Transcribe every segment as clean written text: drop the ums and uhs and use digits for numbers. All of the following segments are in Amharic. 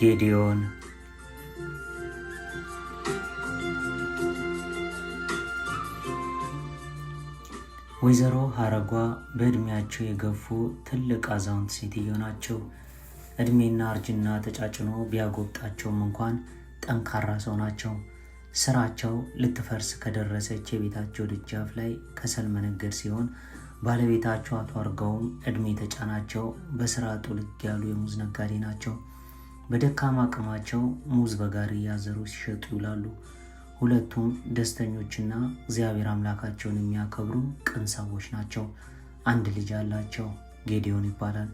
ጌዲዮን ወይዘሮ ሀረጓ በእድሜያቸው የገፉ ትልቅ አዛውንት ሴትዮ ናቸው። እድሜና እርጅና ተጫጭኖ ቢያጎብጣቸውም እንኳን ጠንካራ ሰው ናቸው። ስራቸው ልትፈርስ ከደረሰች የቤታቸው ደጃፍ ላይ ከሰል መነገድ ሲሆን ባለቤታቸው አቶ አርጋውም እድሜ ተጫናቸው በስራ ጥልቅ ያሉ የሙዝ ነጋዴ ናቸው። በደካማ አቅማቸው ሙዝ በጋሪ እያዘሩ ሲሸጡ ይውላሉ። ሁለቱም ደስተኞችና እግዚአብሔር አምላካቸውን የሚያከብሩ ቅን ሰዎች ናቸው። አንድ ልጅ አላቸው፣ ጌዲዮን ይባላል።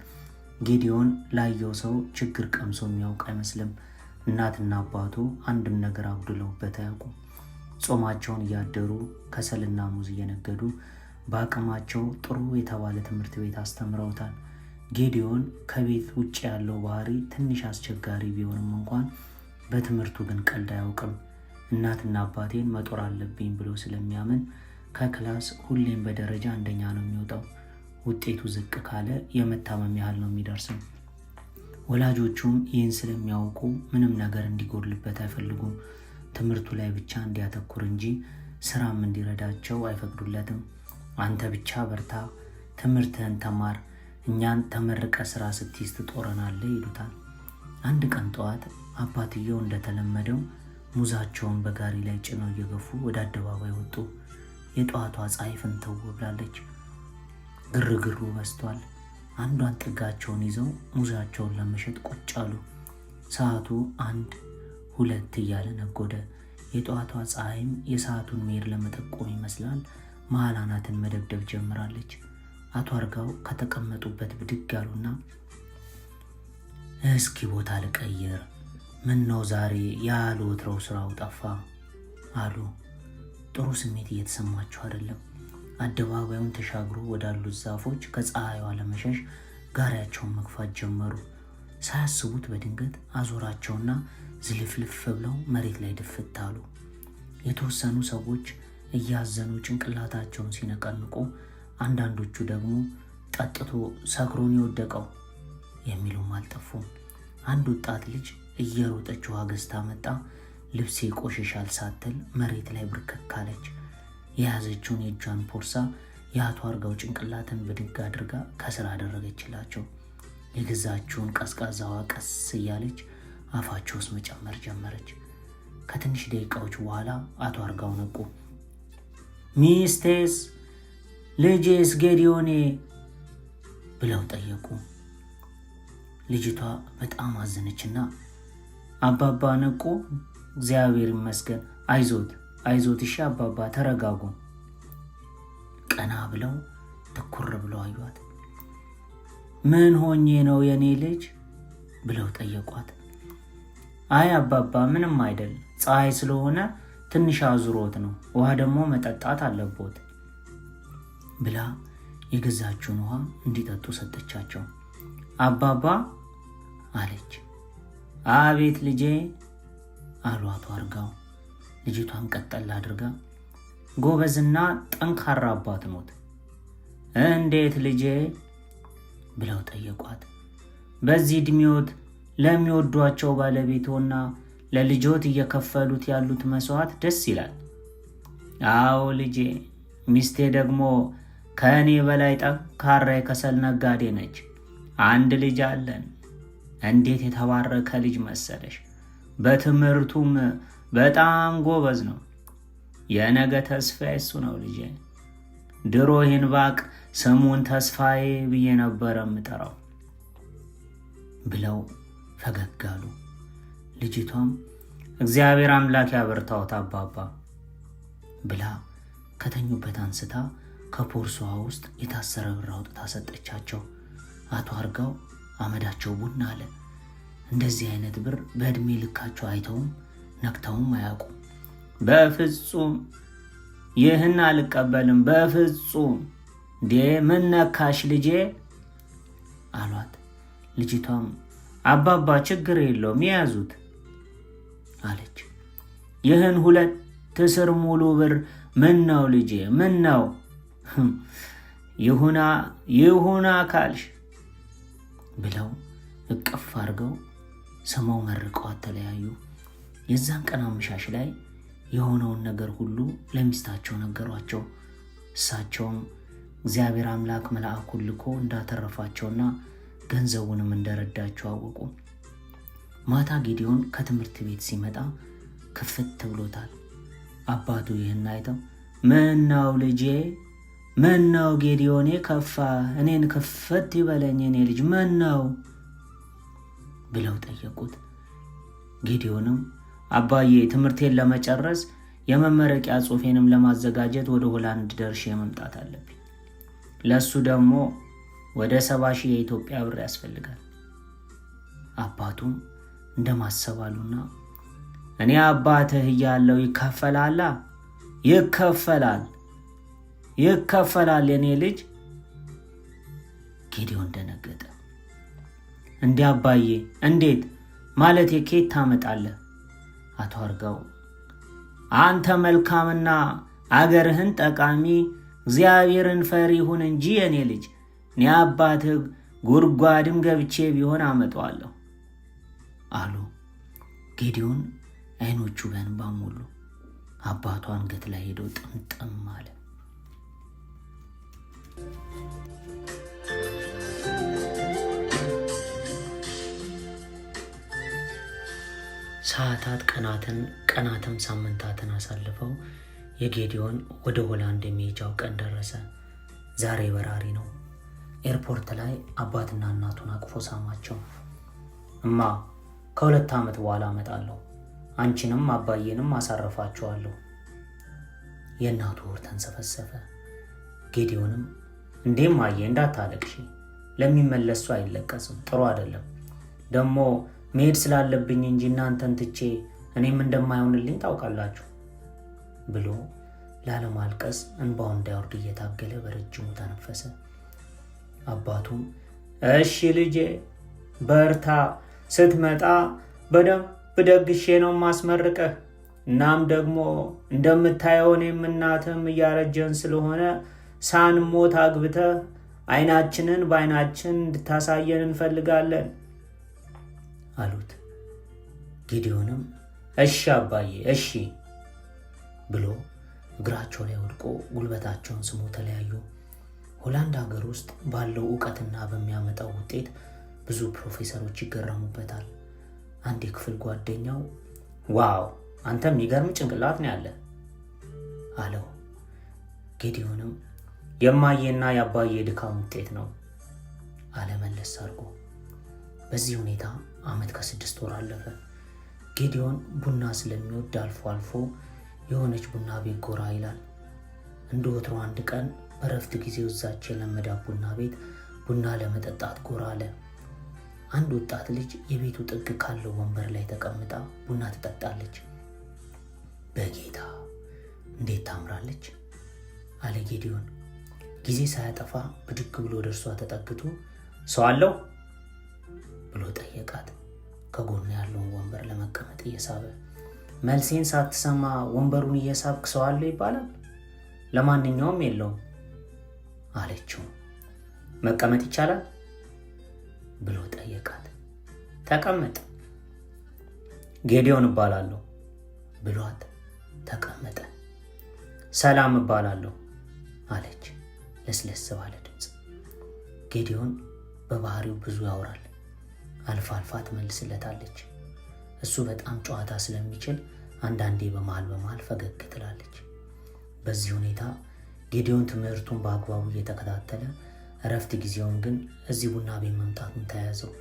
ጌዲዮን ላየው ሰው ችግር ቀምሶ የሚያውቅ አይመስልም። እናትና አባቱ አንድም ነገር አጉድለውበት አያውቁም። ጾማቸውን እያደሩ ከሰልና ሙዝ እየነገዱ በአቅማቸው ጥሩ የተባለ ትምህርት ቤት አስተምረውታል። ጌዲዮን ከቤት ውጭ ያለው ባህሪ ትንሽ አስቸጋሪ ቢሆንም እንኳን በትምህርቱ ግን ቀልድ አያውቅም። እናትና አባቴን መጦር አለብኝ ብሎ ስለሚያምን ከክላስ ሁሌም በደረጃ አንደኛ ነው የሚወጣው። ውጤቱ ዝቅ ካለ የመታመም ያህል ነው የሚደርሰው። ወላጆቹም ይህን ስለሚያውቁ ምንም ነገር እንዲጎድልበት አይፈልጉም። ትምህርቱ ላይ ብቻ እንዲያተኩር እንጂ ስራም እንዲረዳቸው አይፈቅዱለትም። አንተ ብቻ በርታ፣ ትምህርትህን ተማር፣ እኛን ተመርቀ ስራ ስትይዝ ትጦረናለህ ይሉታል። አንድ ቀን ጠዋት አባትየው እንደተለመደው ሙዛቸውን በጋሪ ላይ ጭነው እየገፉ ወደ አደባባይ ወጡ። የጠዋቷ ፀሐይ ፍንትው ብላለች። ግርግሩ በዝቷል። አንዷን ጥጋቸውን ይዘው ሙዛቸውን ለመሸጥ ቁጭ አሉ። ሰዓቱ 1 2 እያለ ነጎደ። የጠዋቷ ፀሐይም የሰዓቱን መሄድ ለመጠቆም ይመስላል መሀል አናትን መደብደብ ጀምራለች። አቶ አርጋው ከተቀመጡበት ብድግ አሉና እስኪ ቦታ ልቀይር፣ ምን ነው ዛሬ ያለ ወትሮው ስራው ጠፋ አሉ። ጥሩ ስሜት እየተሰማቸው አይደለም። አደባባዩን ተሻግሮ ወዳሉት ዛፎች ከፀሐይዋ ለመሸሽ ጋሪያቸውን መግፋት ጀመሩ። ሳያስቡት በድንገት አዞራቸውና ዝልፍልፍ ብለው መሬት ላይ ድፍት አሉ። የተወሰኑ ሰዎች እያዘኑ ጭንቅላታቸውን ሲነቀንቁ፣ አንዳንዶቹ ደግሞ ጠጥቶ ሰክሮን የወደቀው የሚሉም አልጠፉም። አንድ ወጣት ልጅ እየሮጠች ውሃ ገዝታ መጣ። ልብሴ ቆሽሻል ሳትል መሬት ላይ ብርከክ አለች። የያዘችውን የእጇን ቦርሳ የአቶ አርጋው ጭንቅላትን ብድግ አድርጋ ከስር አደረገችላቸው። የገዛችውን ቀዝቃዛ ውሃ ቀስ እያለች አፋቸው ውስጥ መጨመር ጀመረች። ከትንሽ ደቂቃዎች በኋላ አቶ አርጋው ነቁ። ሚስቴስ ልጄስ ጌዲዮኔ ብለው ጠየቁ። ልጅቷ በጣም አዘነችና አባባ ነቁ? እግዚአብሔር ይመስገን፣ አይዞት እሺ አባባ ተረጋጉ። ቀና ብለው ትኩር ብለው አዩት። ምን ሆኜ ነው የኔ ልጅ ብለው ጠየቋት። አይ አባባ ምንም አይደል፣ ፀሐይ ስለሆነ ትንሽ አዙሮት ነው፣ ውሃ ደግሞ መጠጣት አለቦት ብላ የገዛችውን ውሃ እንዲጠጡ ሰጠቻቸው። አባባ አለች። አቤት ልጄ አሉ አቶ አርጋው። ልጅቷም ቀጠል አድርጋ ጎበዝና ጠንካራ አባት ኖት። እንዴት ልጄ ብለው ጠየቋት። በዚህ እድሜዎት ለሚወዷቸው ባለቤቶና ለልጆት እየከፈሉት ያሉት መስዋዕት ደስ ይላል። አዎ ልጄ፣ ሚስቴ ደግሞ ከእኔ በላይ ጠንካራ የከሰል ነጋዴ ነች። አንድ ልጅ አለን። እንዴት የተባረከ ልጅ መሰለሽ! በትምህርቱም በጣም ጎበዝ ነው። የነገ ተስፋዬ እሱ ነው ልጄ። ድሮ ይህን ባቅ ስሙን ተስፋዬ ብዬ ነበረ የምጠራው ብለው ፈገግ አሉ። ልጅቷም እግዚአብሔር አምላክ ያበርታዎት አባባ ብላ ከተኙበት አንስታ ከፖርሷ ውስጥ የታሰረ ብር አውጥታ ሰጠቻቸው። አቶ አርጋው አመዳቸው ቡና አለ። እንደዚህ አይነት ብር በእድሜ ልካቸው አይተውም ነክተውም አያውቁም። በፍጹም ይህን አልቀበልም፣ በፍጹም ምን ነካሽ ልጄ አሏት። ልጅቷም አባባ ችግር የለውም የያዙት አለች። ይህን 2 ስር ሙሉ ብር ምን ነው ልጄ ምን ነው? ይሁና ካልሽ ብለው እቅፍ አድርገው ስመው መርቀዋት ተለያዩ። የዛን ቀን አመሻሽ ላይ የሆነውን ነገር ሁሉ ለሚስታቸው ነገሯቸው። እሳቸውም እግዚአብሔር አምላክ መልአኩን ልኮ እንዳተረፋቸውና ገንዘቡንም እንደረዳቸው አወቁ። ማታ ጌዲዮን ከትምህርት ቤት ሲመጣ ክፍት ብሎታል። አባቱ ይህን አይተው ምነው ልጄ፣ ምነው ጌዲዮኔ ከፋ፣ እኔን ክፍት ይበለኝ እኔ ልጅ ምነው ብለው ጠየቁት። ጌዲዮንም አባዬ ትምህርቴን ለመጨረስ የመመረቂያ ጽሑፌንም ለማዘጋጀት ወደ ሆላንድ ደርሼ መምጣት አለብኝ። ለሱ ደግሞ ወደ 70,000 የኢትዮጵያ ብር ያስፈልጋል። አባቱም እንደማሰባሉና እኔ አባትህ እያለሁ ይከፈላላ? ይከፈላል የኔ ልጅ። ጌዲዮን ደነገጠ። እንዴ አባዬ እንዴት ማለት የኬት ታመጣለህ? አቶ አርጋው አንተ መልካምና አገርህን ጠቃሚ እግዚአብሔርን ፈሪ ሁን እንጂ የኔ ልጅ፣ እኔ አባትህ ጉድጓድም ገብቼ ቢሆን አመጣዋለሁ አሉ። ጌዲዮን አይኖቹ በእንባ ሞሉ። አባቱ አንገት ላይ ሄዶ ጥምጥም አለ። ሰዓታት ቀናትም ሳምንታትን አሳልፈው የጌዲዮን ወደ ሆላንድ የሚሄጃው ቀን ደረሰ። ዛሬ በራሪ ነው። ኤርፖርት ላይ አባትና እናቱን አቅፎ ሳማቸው። እማ ከ2 ዓመት በኋላ እመጣለሁ፣ አንቺንም አባዬንም አሳርፋችኋለሁ። የእናቱ ወር ተንሰፈሰፈ። ጌዲዮንም እንዴም አየ እንዳታለቅሺ፣ ለሚመለሱ አይለቀስም፣ ጥሩ አይደለም። ደግሞ መሄድ ስላለብኝ እንጂ እናንተን ትቼ እኔም እንደማይሆንልኝ ታውቃላችሁ ብሎ ላለማልቀስ እንባው እንዳይወርድ እየታገለ በረጅሙ ተነፈሰ። አባቱም እሺ ልጄ በርታ፣ ስትመጣ በደንብ ደግሼ ነው ማስመርቀህ። እናም ደግሞ እንደምታየው እኔም እናትም እያረጀን ስለሆነ ሳንሞት አግብተህ አይናችንን በአይናችን እንድታሳየን እንፈልጋለን አሉት። ጌዲዮንም እሺ አባዬ እሺ ብሎ እግራቸው ላይ ወድቆ ጉልበታቸውን ስሞ ተለያዩ። ሆላንድ ሀገር ውስጥ ባለው ዕውቀትና በሚያመጣው ውጤት ብዙ ፕሮፌሰሮች ይገረሙበታል። አንድ የክፍል ጓደኛው ዋው አንተ የሚገርም ጭንቅላት ነው ያለ አለው። ጌዲዮንም የማየና የአባዬ ድካም ውጤት ነው አለ መለስ አድርጎ። በዚህ ሁኔታ ዓመት ከ6 ወር አለፈ። ጌዲዮን ቡና ስለሚወድ አልፎ አልፎ የሆነች ቡና ቤት ጎራ ይላል። እንደ ወትሮ አንድ ቀን በረፍት ጊዜው እዛች የለመዳት ቡና ቤት ቡና ለመጠጣት ጎራ አለ። አንድ ወጣት ልጅ የቤቱ ጥግ ካለው ወንበር ላይ ተቀምጣ ቡና ትጠጣለች። በጌታ እንዴት ታምራለች አለ ጌዲዮን። ጊዜ ሳያጠፋ ብድግ ብሎ ደርሷ ተጠግቶ ሰው አለው ብሎ ጠየቃት። ከጎኑ ያለውን ወንበር ለመቀመጥ እየሳበ መልሴን ሳትሰማ ወንበሩን እየሳብክ ሰው አለው ይባላል? ለማንኛውም የለውም አለችው። መቀመጥ ይቻላል ብሎ ጠየቃት። ተቀመጥ። ጌዲዮን እባላለሁ ብሏት ተቀመጠ። ሰላም እባላለሁ አለች ለስለስ ባለ ድምፅ። ጌዲዮን በባህሪው ብዙ ያወራል፣ አልፋ አልፋ ትመልስለታለች። እሱ በጣም ጨዋታ ስለሚችል አንዳንዴ በመሃል ፈገግ ትላለች። በዚህ ሁኔታ ጌዲዮን ትምህርቱን በአግባቡ እየተከታተለ እረፍት ጊዜውን ግን እዚህ ቡና ቤት መምጣቱን ተያዘው።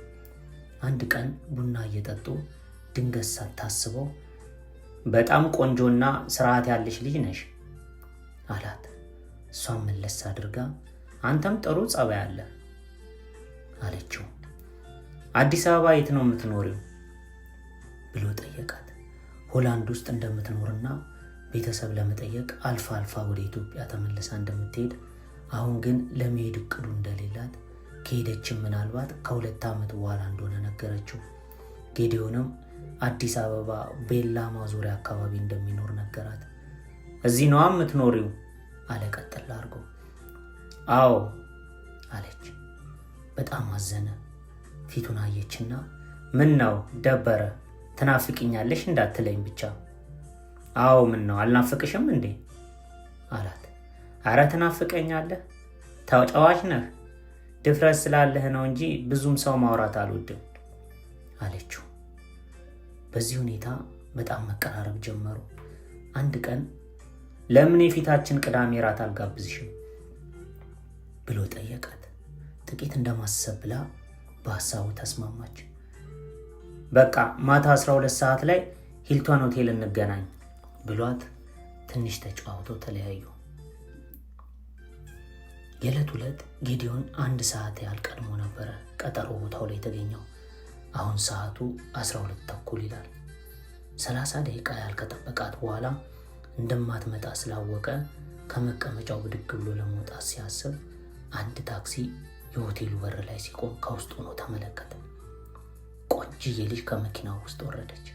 አንድ ቀን ቡና እየጠጡ ድንገት ሳታስበው በጣም ቆንጆና ስርዓት ያለሽ ልጅ ነሽ አላት። እሷን መለስ አድርጋ አንተም ጥሩ ጸባይ አለ አለችው። አዲስ አበባ የት ነው የምትኖሪው ብሎ ጠየቃት። ሆላንድ ውስጥ እንደምትኖርና ቤተሰብ ለመጠየቅ አልፋ አልፋ ወደ ኢትዮጵያ ተመልሳ እንደምትሄድ፣ አሁን ግን ለመሄድ እቅዱ እንደሌላት፣ ከሄደችም ምናልባት ከ2 ዓመት በኋላ እንደሆነ ነገረችው። ጌዲዮንም አዲስ አበባ ቤላ ማዞሪያ አካባቢ እንደሚኖር ነገራት። እዚህ ነው የምትኖሪው አለ ቀጥል አድርጎ። አዎ አለች። በጣም አዘነ። ፊቱን አየችና ምን ነው ደበረ? ትናፍቅኛለሽ እንዳትለኝ ብቻ። አዎ ምን ነው አልናፍቅሽም እንዴ አላት። አረ ትናፍቀኛለህ፣ ተጫዋች ነህ፣ ድፍረት ስላለህ ነው እንጂ ብዙም ሰው ማውራት አልወድም አለችው። በዚህ ሁኔታ በጣም መቀራረብ ጀመሩ። አንድ ቀን ለምን የፊታችን ቅዳሜ ራት አልጋብዝሽም ብሎ ጠየቃት። ጥቂት እንደማሰብ ብላ በሀሳቡ ተስማማች። በቃ ማታ 12 ሰዓት ላይ ሂልቶን ሆቴል እንገናኝ ብሏት ትንሽ ተጨዋውተው ተለያዩ። የዕለት ዕለት ጌዲዮን 1 ሰዓት ያህል ቀድሞ ነበረ ቀጠሮ ቦታው ላይ የተገኘው። አሁን ሰዓቱ 12 ተኩል ይላል። 30 ደቂቃ ያህል ከጠበቃት በኋላ እንደማትመጣ ስላወቀ ከመቀመጫው ብድግ ብሎ ለመውጣት ሲያስብ አንድ ታክሲ የሆቴሉ በር ላይ ሲቆም ከውስጥ ሆኖ ተመለከተ። ቆንጅዬ ልጅ ከመኪናው ውስጥ ወረደች።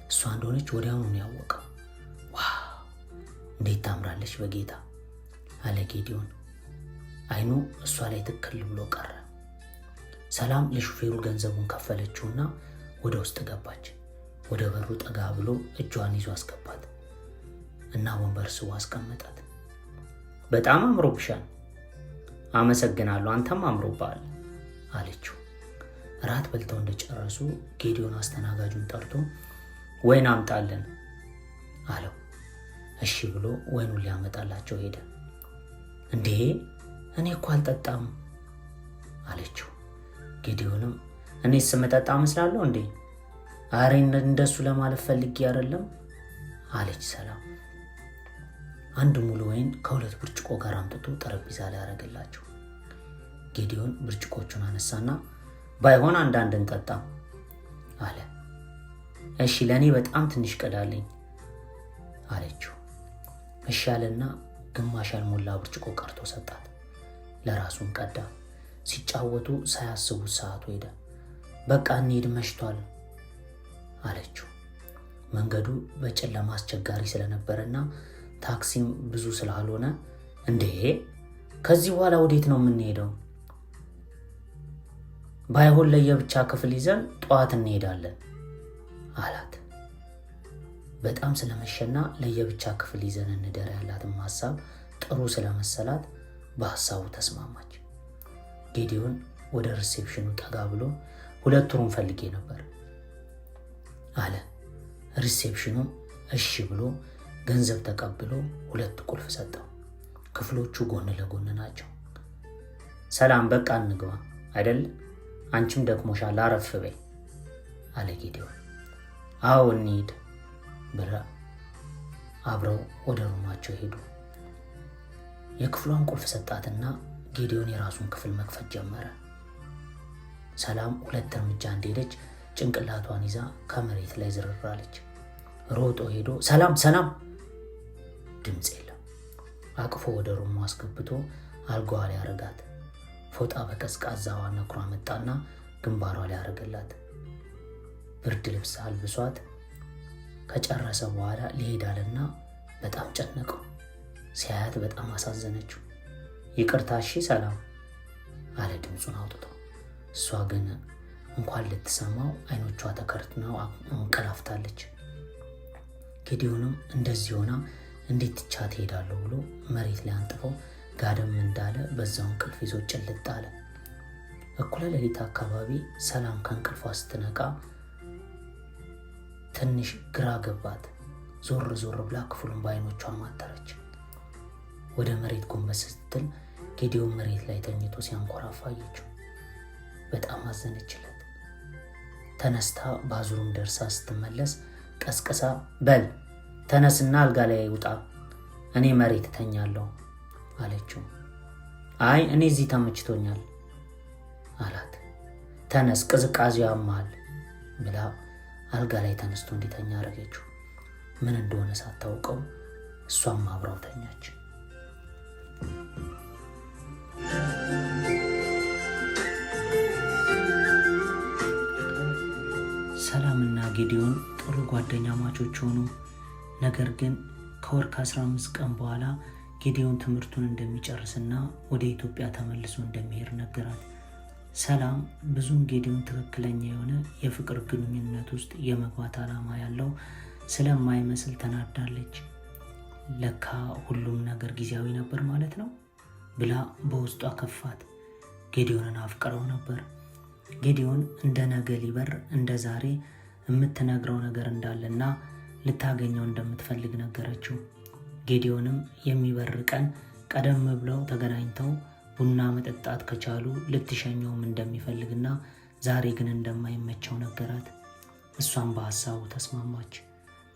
እሷ እንደሆነች ወዲያውኑ ነው ያወቀው። ዋው እንዴት ታምራለች በጌታ አለ ጌዲዮን። አይኑ እሷ ላይ ትክል ብሎ ቀረ። ሰላም ለሹፌሩ ገንዘቡን ከፈለችውና ወደ ውስጥ ገባች። ወደ በሩ ጠጋ ብሎ እጇን ይዞ አስገባት እና ወንበር ስቦ አስቀመጣት። በጣም አምሮብሻል። አመሰግናለሁ፣ አንተም አምሮብሃል አለችው። ራት በልተው እንደጨረሱ ጌዲዮን አስተናጋጁን ጠርቶ ወይን አምጣልን አለው። እሺ ብሎ ወይኑን ሊያመጣላቸው ሄደ። እንዴ እኔ እኮ አልጠጣም አለችው። ጌዲዮንም እኔ ስመጠጣ መስላለሁ እንዴ? አሬ እንደሱ ለማለት ፈልጌ አይደለም አለች ሰላም። አንድ ሙሉ ወይን ከ2 ብርጭቆ ጋር አምጥቶ ጠረጴዛ ላይ ያደረገላቸው። ጌዲዮን ብርጭቆቹን አነሳና ባይሆን አንዳንድ እንጠጣ አለ። እሺ ለኔ በጣም ትንሽ ቀዳልኝ አለችው። እሺ አለና ግማሽ ያልሞላ ብርጭቆ ቀርቶ ሰጣት። ለራሱን ቀዳ። ሲጫወቱ ሳያስቡት ሰዓቱ ሄደ። በቃ እንሂድ መሽቷል አለችው። መንገዱ በጨለማ አስቸጋሪ ስለነበረና ታክሲም ብዙ ስላልሆነ እንዴ ከዚህ በኋላ ወዴት ነው የምንሄደው? ባይሆን ለየብቻ ክፍል ይዘን ጠዋት እንሄዳለን አላት። በጣም ስለመሸና ለየብቻ ክፍል ይዘን እንደር ያላትም ሐሳብ ጥሩ ስለመሰላት በሐሳቡ ተስማማች። ጌዲዮን ወደ ሪሴፕሽኑ ጠጋ ብሎ 2 ሩም ፈልጌ ነበር አለ። ሪሴፕሽኑ እሺ ብሎ ገንዘብ ተቀብሎ 2 ቁልፍ ሰጠው። ክፍሎቹ ጎን ለጎን ናቸው። ሰላም በቃ እንግባ አይደል? አንቺም ደክሞሻል አረፍ በይ አለ ጌዲዮን። አዎ እንሂድ ብላ አብረው ወደ ሩማቸው ሄዱ። የክፍሏን ቁልፍ ሰጣትና ጌዲዮን የራሱን ክፍል መክፈት ጀመረ። ሰላም 2 እርምጃ እንደሄደች ጭንቅላቷን ይዛ ከመሬት ላይ ዝርራለች። ሮጦ ሄዶ ሰላም ሰላም፣ ድምፅ የለም። አቅፎ ወደ ሩሙ አስገብቶ አልጋዋ ላይ ያረጋት። ፎጣ በቀዝቃዛዋ ነክሯ መጣና ግንባሯ ላይ ያረገላት። ብርድ ልብስ አልብሷት ከጨረሰ በኋላ ሊሄዳልና በጣም ጨነቀው። ሲያያት በጣም አሳዘነችው። ይቅርታ እሺ ሰላም አለ ድምፁን አውጥቶ። እሷ ግን እንኳን ልትሰማው አይኖቿ ተከርትነው አንቀላፍታለች። ጌዲዮንም እንደዚህ ሆና እንዴት ትቻት ሄዳለሁ ብሎ መሬት ላይ አንጥፎ ጋደም እንዳለ በዛው እንቅልፍ ይዞ ጭልጥ አለ። እኩለ ሌሊት አካባቢ ሰላም ከእንቅልፏ ስትነቃ ትንሽ ግራ ገባት። ዞር ዞር ብላ ክፍሉን በአይኖቿ ማተረች። ወደ መሬት ጎንበስ ስትል ጌዲዮን መሬት ላይ ተኝቶ ሲያንኮራፋ አየችው። በጣም አዘነችለት። ተነስታ ባዙሩም ደርሳ ስትመለስ ቀስቀሳ በል ተነስና አልጋ ላይ ውጣ፣ እኔ መሬት ተኛለሁ አለችው። አይ እኔ እዚህ ተመችቶኛል አላት። ተነስ ቅዝቃዜው ያማል ብላ አልጋ ላይ ተነስቶ እንዲተኛ አረገችው። ምን እንደሆነ ሳታውቀው እሷም አብራው ተኛች። ሰላምና ጌዲዮን ጥሩ ጓደኛ ማቾች ሆኑ። ነገር ግን ከወር ከ15 ቀን በኋላ ጌዲዮን ትምህርቱን እንደሚጨርስና ወደ ኢትዮጵያ ተመልሶ እንደሚሄድ ነገራት። ሰላም ብዙም ጌዲዮን ትክክለኛ የሆነ የፍቅር ግንኙነት ውስጥ የመግባት ዓላማ ያለው ስለማይመስል ተናዳለች። ለካ ሁሉም ነገር ጊዜያዊ ነበር ማለት ነው ብላ በውስጧ ከፋት። ጌዲዮንን አፍቅረው ነበር። ጌዲዮን እንደ ነገ ሊበር እንደ ዛሬ የምትነግረው ነገር እንዳለና ልታገኘው እንደምትፈልግ ነገረችው። ጌዲዮንም የሚበር ቀን ቀደም ብለው ተገናኝተው ቡና መጠጣት ከቻሉ ልትሸኘውም እንደሚፈልግና ዛሬ ግን እንደማይመቸው ነገራት። እሷም በሀሳቡ ተስማማች።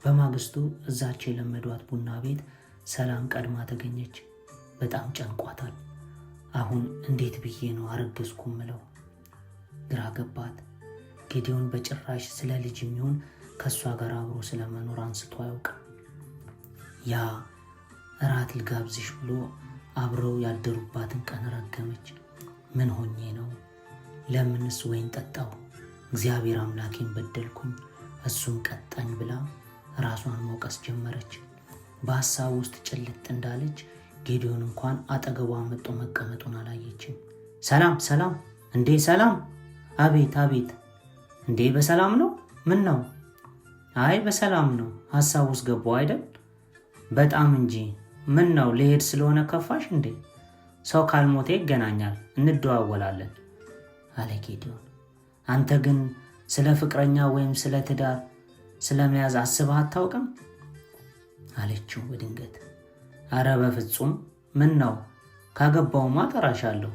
በማግስቱ እዛቸው የለመዷት ቡና ቤት ሰላም ቀድማ ተገኘች። በጣም ጨንቋታል። አሁን እንዴት ብዬ ነው አረገዝኩ ምለው? ግራ ገባት። ጌዲዮን በጭራሽ ስለ ልጅ የሚሆን ከእሷ ጋር አብሮ ስለመኖር አንስቶ አያውቅም። ያ እራት ልጋብዝሽ ብሎ አብረው ያደሩባትን ቀን ረገመች። ምን ሆኜ ነው? ለምንስ ወይን ጠጣው? እግዚአብሔር አምላኬን በደልኩኝ፣ እሱም ቀጣኝ ብላ ራሷን መውቀስ ጀመረች። በሀሳብ ውስጥ ጭልጥ እንዳለች ጌዲዮን እንኳን አጠገቧ መጥቶ መቀመጡን አላየችም። ሰላም እንዴ! ሰላም! አቤት እንዴ! በሰላም ነው? ምን ነው? አይ በሰላም ነው። ሀሳብ ውስጥ ገባው አይደል? በጣም እንጂ። ምን ነው ልሄድ ስለሆነ ከፋሽ እንዴ? ሰው ካልሞተ ይገናኛል፣ እንደዋወላለን አለ ጌዲዮን። አንተ ግን ስለ ፍቅረኛ ወይም ስለ ትዳር ስለመያዝ አስበህ አታውቅም አለችው በድንገት። አረ በፍጹም። ምን ነው? ካገባውማ ጠራሻለሁ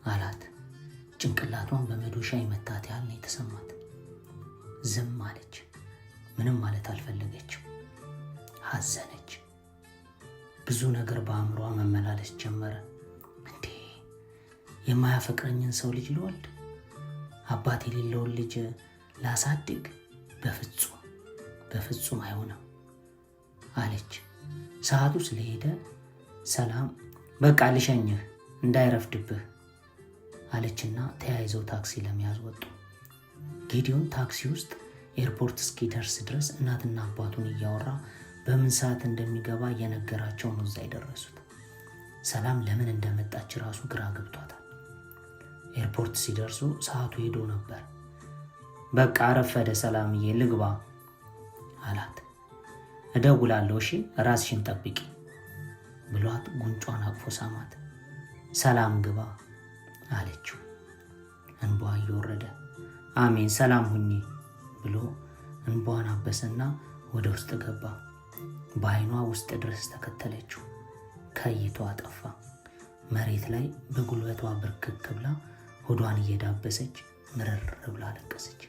አላት። ጭንቅላቷን በመዶሻ የመታት ያህል ነው የተሰማት። ዝም አለች። ምንም ማለት አልፈለገችም። ሐዘነች። ብዙ ነገር በአእምሯ መመላለስ ጀመረ። እንዴ የማያፈቅረኝን ሰው ልጅ ልወልድ? አባት የሌለውን ልጅ ላሳድግ? በፍጹም አይሆንም አለች። ሰዓቱ ስለሄደ ሰላም በቃ ልሸኝህ እንዳይረፍድብህ አለችና ተያይዘው ታክሲ ለመያዝ ወጡ። ጌዲዮን ታክሲ ውስጥ ኤርፖርት እስኪደርስ ድረስ እናትና አባቱን እያወራ በምን ሰዓት እንደሚገባ እየነገራቸው ነው እዛ የደረሱት። ሰላም ለምን እንደመጣች ራሱ ግራ ገብቷታል። ኤርፖርት ሲደርሱ ሰዓቱ ሄዶ ነበር። በቃ አረፈደ ሰላምዬ፣ ልግባ አላት። እደውላለሁ እሺ፣ ራስሽን ጠብቂ ብሏት ጉንጯን አቅፎ ሳማት። ሰላም ግባ አለችው። እንባዋ እየወረደ አሜን ሰላም ሁኚ ብሎ እንባዋን አበሰና ወደ ውስጥ ገባ። በአይኗ ውስጥ ድረስ ተከተለችው። ከይቷ ጠፋ። መሬት ላይ በጉልበቷ ብርክክ ብላ ሆዷን እየዳበሰች ምርር ብላ አለቀሰች።